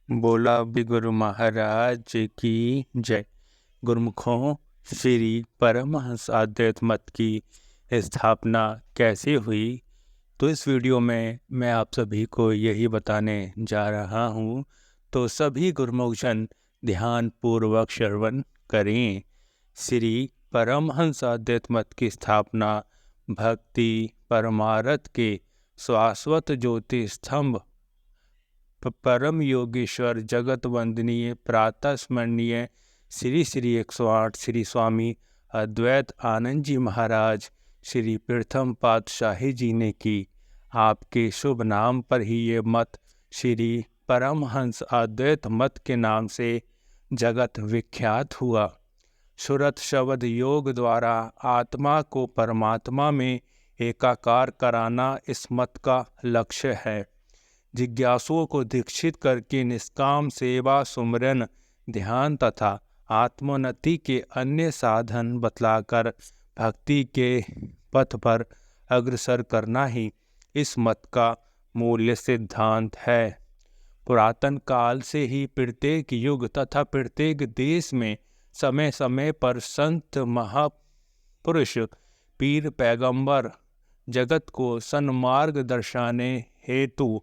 बोला भी गुरु महाराज की जय। गुरुमुखों, श्री परमहंस अद्वैत मत की स्थापना कैसे हुई, तो इस वीडियो में मैं आप सभी को यही बताने जा रहा हूँ। तो सभी गुरुमुखजन ध्यान पूर्वक श्रवण करें। श्री परमहंस अद्वैत मत की स्थापना भक्ति परमार्थ के शाश्वत ज्योति स्तंभ परम योगेश्वर जगत वंदनीय प्रातः स्मरणीय श्री श्री 108 श्री स्वामी अद्वैत आनंद जी महाराज श्री प्रथम पातशाही जी ने की। आपके शुभ नाम पर ही ये मत श्री परमहंस अद्वैत मत के नाम से जगत विख्यात हुआ। सुरत शब्द योग द्वारा आत्मा को परमात्मा में एकाकार कराना इस मत का लक्ष्य है। जिज्ञासुओं को दीक्षित करके निष्काम सेवा, सुमरन, ध्यान तथा आत्मोन्नति के अन्य साधन बतलाकर भक्ति के पथ पर अग्रसर करना ही इस मत का मूल्य सिद्धांत है। पुरातन काल से ही प्रत्येक युग तथा प्रत्येक देश में समय समय पर संत महापुरुष पीर पैगंबर जगत को सन्मार्ग दर्शाने हेतु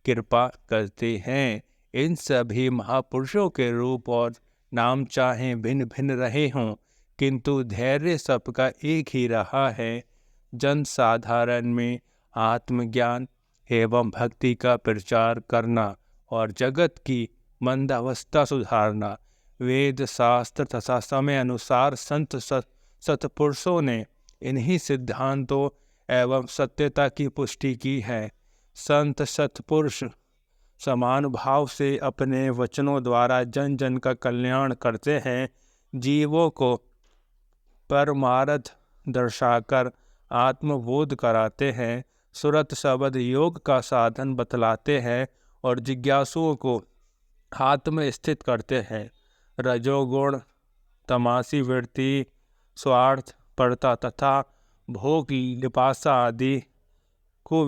कृपा करते हैं। इन सभी महापुरुषों के रूप और नाम चाहे भिन्न भिन्न रहे हों, किंतु धैर्य सबका एक ही रहा है। जन साधारण में आत्मज्ञान एवं भक्ति का प्रचार करना और जगत की मंदावस्था सुधारना। वेद शास्त्र तथा समय अनुसार संत सत्पुरुषों ने इन्हीं सिद्धांतों एवं सत्यता की पुष्टि की है। संत सत्पुरुष समान भाव से अपने वचनों द्वारा जन जन का कल्याण करते हैं, जीवों को परमार्थ दर्शाकर आत्मबोध कराते हैं, सुरत शब्द योग का साधन बतलाते हैं और जिज्ञासुओं को आत्म स्थित करते हैं। रजोगुण, तमासी वृत्ति, स्वार्थ परता तथा भोग लिपासा आदि को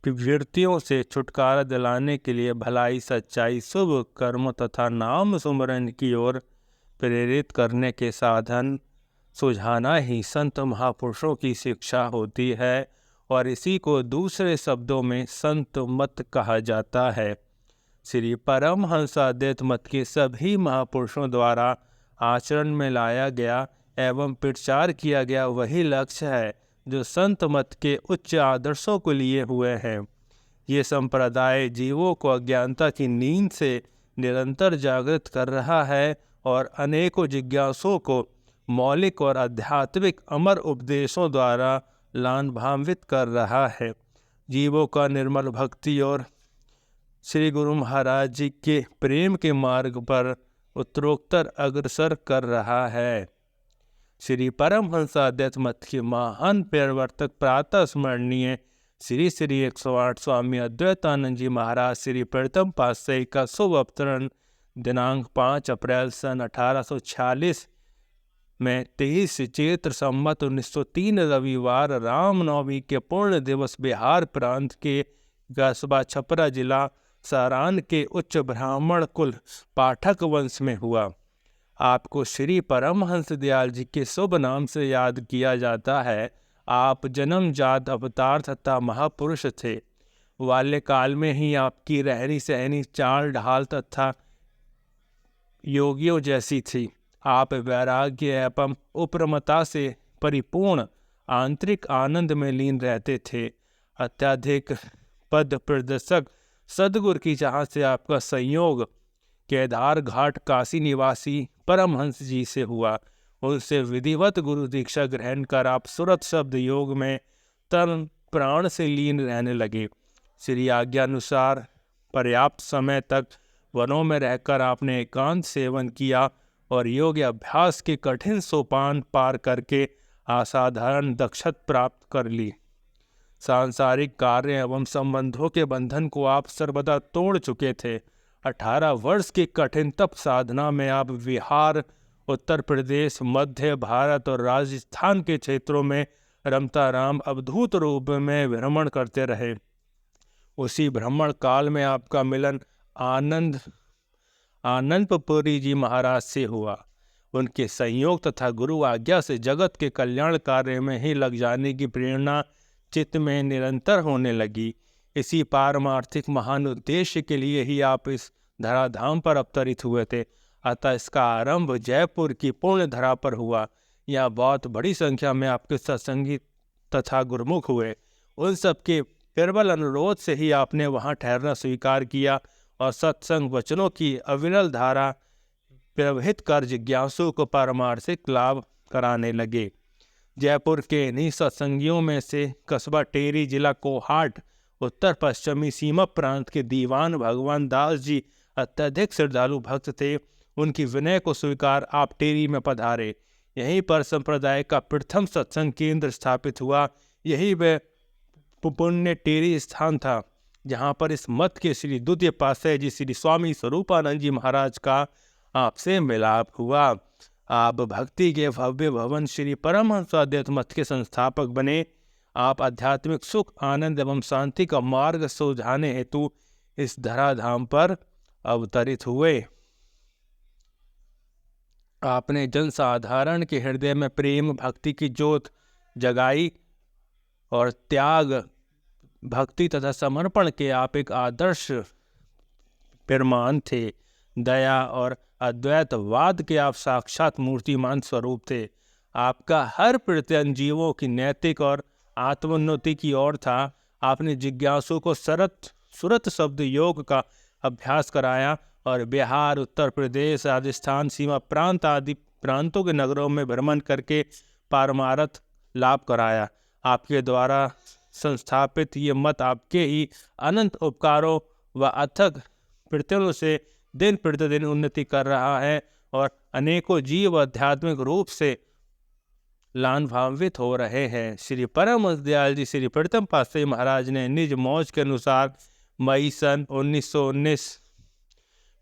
वृत्तियों से छुटकारा दिलाने के लिए भलाई, सच्चाई, शुभ कर्म तथा नाम सुमरन की ओर प्रेरित करने के साधन सुझाना ही संत महापुरुषों की शिक्षा होती है और इसी को दूसरे शब्दों में संत मत कहा जाता है। श्री परमहंस अद्वैत मत के सभी महापुरुषों द्वारा आचरण में लाया गया एवं प्रचार किया गया वही लक्ष्य है जो संत मत के उच्च आदर्शों को लिए हुए हैं। ये संप्रदाय जीवों को अज्ञानता की नींद से निरंतर जागृत कर रहा है और अनेकों जिज्ञासुओं को मौलिक और आध्यात्मिक अमर उपदेशों द्वारा लाभान्वित कर रहा है। जीवों का निर्मल भक्ति और श्री गुरु महाराज जी के प्रेम के मार्ग पर उत्तरोत्तर अग्रसर कर रहा है। श्री परमहंस अद्वैत मत के महान प्रवर्तक प्रातः स्मरणीय श्री श्री 108 स्वामी अद्वैतानंद जी महाराज श्री प्रथम पातशाही का शुभ अवतरण दिनांक 5 अप्रैल सन 1846 में 23 चैत्र संवत 1903 रविवार रामनवमी के पूर्ण दिवस बिहार प्रांत के कस्बा छपरा जिला सारान के उच्च ब्राह्मण कुल पाठक वंश में हुआ। आपको श्री परमहंस दयाल जी के शुभ नाम से याद किया जाता है। आप जन्मजात अवतार तथा महापुरुष थे। बाल्यकाल में ही आपकी रहनी सहनी, चाल ढाल तथा योगियों जैसी थी। आप वैराग्य एवं उपरमता से परिपूर्ण आंतरिक आनंद में लीन रहते थे। अत्यधिक पद प्रदर्शक सदगुरु की जहाँ से आपका संयोग केदार घाट काशी निवासी परमहंस जी से हुआ। उनसे विधिवत गुरु दीक्षा ग्रहण कर आप सुरत शब्द योग में तन प्राण से लीन रहने लगे। श्री आज्ञानुसार पर्याप्त समय तक वनों में रहकर आपने एकांत सेवन किया और योग अभ्यास के कठिन सोपान पार करके असाधारण दक्षता प्राप्त कर ली। सांसारिक कार्य एवं संबंधों के बंधन को आप सर्वदा तोड़ चुके थे। 18 वर्ष की कठिन तप साधना में आप बिहार, उत्तर प्रदेश, मध्य भारत और राजस्थान के क्षेत्रों में रमता राम अवधूत रूप में भ्रमण करते रहे। उसी भ्रमण काल में आपका मिलन आनंद आनंदपुरी जी महाराज से हुआ। उनके संयोग तथा गुरु आज्ञा से जगत के कल्याण कार्य में ही लग जाने की प्रेरणा चित्त में निरंतर होने लगी। इसी पारमार्थिक महान उद्देश्य के लिए ही आप इस धराधाम पर अवतरित हुए थे। अतः इसका आरंभ जयपुर की पूर्ण धरा पर हुआ। यह बहुत बड़ी संख्या में आपके सत्संगी तथा गुरुमुख हुए। उन सबके प्रबल अनुरोध से ही आपने वहाँ ठहरना स्वीकार किया और सत्संग वचनों की अविरल धारा प्रवहित कर जिज्ञासु को पारमार्थिक लाभ कराने लगे। जयपुर के इन्हीं सत्संगियों में से कस्बा टेरी, जिला कोहाट, उत्तर पश्चिमी सीमा प्रांत के दीवान भगवान दास जी अत्यधिक श्रद्धालु भक्त थे। उनकी विनय को स्वीकार आप टेरी में पधारे। यहीं पर संप्रदाय का प्रथम सत्संग केंद्र स्थापित हुआ। यही वह पुण्य टेरी स्थान था जहाँ पर इस मत के श्री द्वितीय पातशाही जी श्री स्वामी स्वरूपानंद जी महाराज का आपसे मिलाप हुआ। आप भक्ति के भव्य भवन श्री परमहंस अद्वैत मत के संस्थापक बने। आप आध्यात्मिक सुख, आनंद एवं शांति का मार्ग सुझाने हेतु इस धराधाम पर अवतरित हुए। आपने जनसाधारण के हृदय में प्रेम भक्ति की ज्योत जगाई और त्याग, भक्ति तथा समर्पण के आप एक आदर्श प्रमाण थे। दया और अद्वैतवाद के आप साक्षात मूर्तिमान स्वरूप थे। आपका हर प्रयत्न जीवों की नैतिक और आत्मोन्नति की ओर था। आपने जिज्ञासु को सुरत शब्द योग का अभ्यास कराया और बिहार, उत्तर प्रदेश, राजस्थान, सीमा प्रांत आदि प्रांतों के नगरों में भ्रमण करके पारमार्थ लाभ कराया। आपके द्वारा संस्थापित ये मत आपके ही अनंत उपकारों व अथक प्रयत्नों से दिन प्रतिदिन उन्नति कर रहा है और अनेकों जीव आध्यात्मिक रूप से लाभान्वित हो रहे हैं। श्री परमहंस दयाल जी श्री प्रथम पातशाही महाराज ने निज मौज के अनुसार मई सन 1919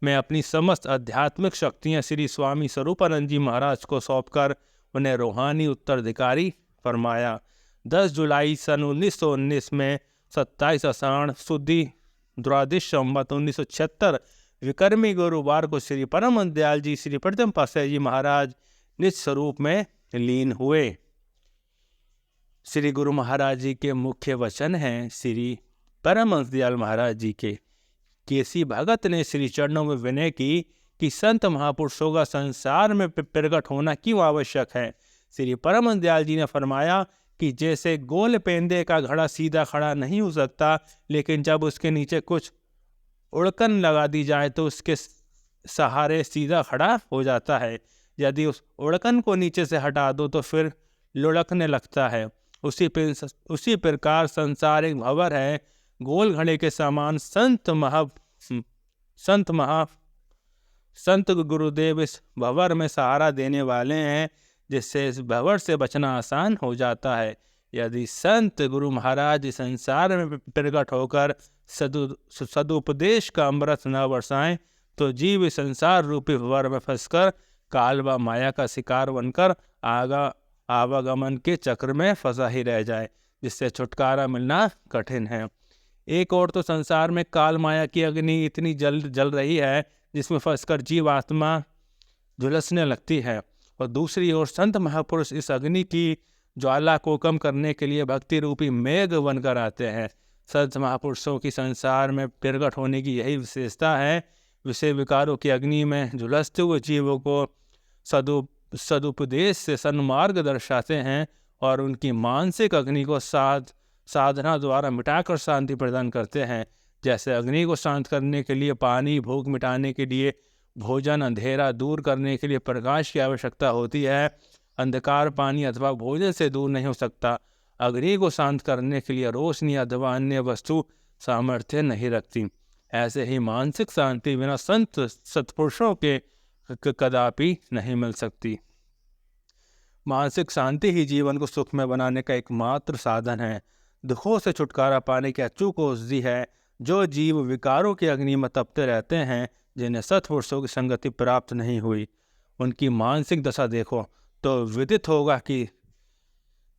में अपनी समस्त आध्यात्मिक शक्तियां श्री स्वामी स्वरूपानंद जी महाराज को सौंपकर उन्हें रूहानी उत्तराधिकारी फरमाया। 10 जुलाई सन 1919 में 27 आषाढ़ शुद्धि द्वादश संवत 1976 विक्रमी गुरुवार को श्री परमहंस दयाल जी श्री प्रथम पातशाही जी महाराज निज स्वरूप में लीन हुए। श्री गुरु महाराज जी के मुख्य वचन हैं श्री परमहंस दयाल महाराज जी के। केसी भगत ने श्री चरणों में विनय की कि संत महापुरुषों का संसार में प्रकट होना क्यों आवश्यक है। श्री परमहंस दयाल जी ने फरमाया कि जैसे गोल पेंदे का घड़ा सीधा खड़ा नहीं हो सकता, लेकिन जब उसके नीचे कुछ उड़कन लगा दी जाए तो उसके सहारे सीधा खड़ा हो जाता है। यदि उस उड़कन को नीचे से हटा दो तो फिर लुढ़कने लगता है। उसी प्रकार संसार एक भंवर है। गोल घड़े के समान संत गुरुदेव इस भंवर में सहारा देने वाले हैं, जिससे इस भंवर से बचना आसान हो जाता है। यदि संत गुरु महाराज संसार में प्रकट होकर सदुपदेश का अमृत न बरसाएं तो जीव संसार रूपी भंवर में फंसकर काल व माया का शिकार बनकर आवागमन के चक्र में फंसा ही रह जाए, जिससे छुटकारा मिलना कठिन है। एक और तो संसार में काल माया की अग्नि इतनी जल रही है जिसमें फंसकर जीव आत्मा झुलसने लगती है, और दूसरी ओर संत महापुरुष इस अग्नि की ज्वाला को कम करने के लिए भक्ति रूपी मेघ बनकर आते हैं। संत महापुरुषों की संसार में प्रकट होने की यही विशेषता है। विषय विकारों की अग्नि में झुलसते हुए जीवों को सदुपदेश से सन्मार्ग दर्शाते हैं और उनकी मानसिक अग्नि को साधना द्वारा मिटाकर शांति प्रदान करते हैं। जैसे अग्नि को शांत करने के लिए पानी, भूख मिटाने के लिए भोजन, अंधेरा दूर करने के लिए प्रकाश की आवश्यकता होती है, अंधकार पानी अथवा भोजन से दूर नहीं हो सकता। अग्नि को शांत करने के लिए रोशनी अथवा अन्य वस्तु सामर्थ्य नहीं रखती। ऐसे ही मानसिक शांति बिना संत सत्पुरुषों के कदापि नहीं मिल सकती। मानसिक शांति ही जीवन को सुखमय बनाने का एकमात्र साधन है। दुखों से छुटकारा पाने की अचूक औषधि है। जो जीव विकारों की अग्नि में तपते रहते हैं, जिन्हें सत्पुरुषों की संगति प्राप्त नहीं हुई, उनकी मानसिक दशा देखो तो विदित होगा कि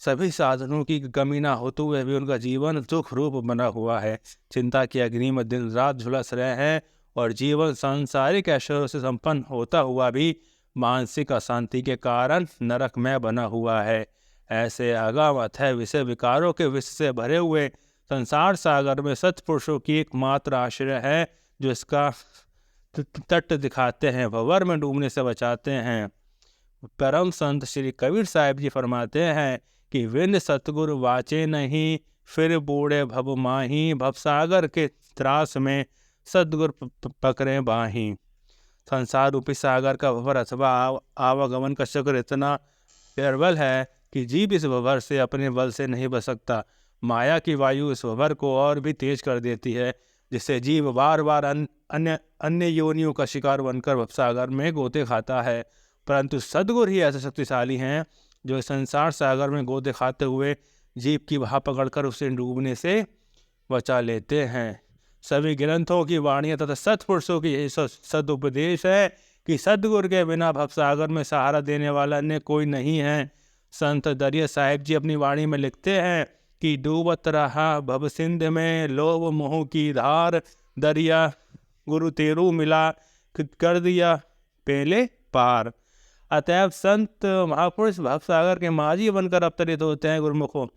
सभी साधनों की कमी ना होते हुए भी उनका जीवन दुख रूप बना हुआ है। चिंता की अग्नि में दिन रात झुलस रहे हैं और जीवन सांसारिक ऐश्वर्यों से संपन्न होता हुआ भी मानसिक अशांति के कारण नरकमय बना हुआ है। ऐसे अगम अथय विषय विकारों के विष से भरे हुए संसार सागर में सत्पुरुषों की एकमात्र आश्रय है, जो इसका तट दिखाते हैं, भंवर में डूबने से बचाते हैं। परम संत श्री कबीर साहिब जी फरमाते हैं कि विन सतगुरु वाचे नहीं, फिर बूढ़े भव माही, भवसागर के त्रास में सदगुरु पकड़े बाही। संसार रूपी सागर का भंवर अथवा आवागमन का चक्र इतना प्रबल है कि जीव इस भंवर से अपने बल से नहीं बच सकता। माया की वायु इस भंवर को और भी तेज कर देती है, जिससे जीव बार बार अन्य योनियों का शिकार बनकर भवसागर में गोते खाता है। परंतु सद्गुरु ही ऐसे शक्तिशाली हैं जो संसार सागर में गोते खाते हुए जीव की बाह पकड़कर उसे डूबने से बचा लेते हैं। सभी ग्रंथों की वाणियाँ तथा सत्पुरुषों की यही सदुपदेश है कि सद्गुरु के बिना भवसागर में सहारा देने वाला अन्य कोई नहीं है। संत दरिया साहिब जी अपनी वाणी में लिखते हैं कि डूबत रहा भव सिंध में, लोभ मोह की धार, दरिया गुरु तेरू मिला, कर दिया पहले पार। अतएव संत महापुरुष भवसागर के माझी बनकर अवतरित होते हैं। गुरुमुखों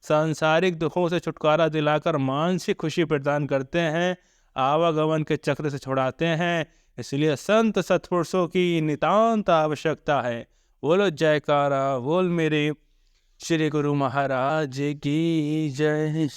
सांसारिक दुखों से छुटकारा दिलाकर मानसिक खुशी प्रदान करते हैं, आवागमन के चक्र से छुड़ाते हैं। इसलिए संत सत्पुरुषों की नितांत आवश्यकता है। बोलो जयकारा, बोल मेरे श्री गुरु महाराज की जय।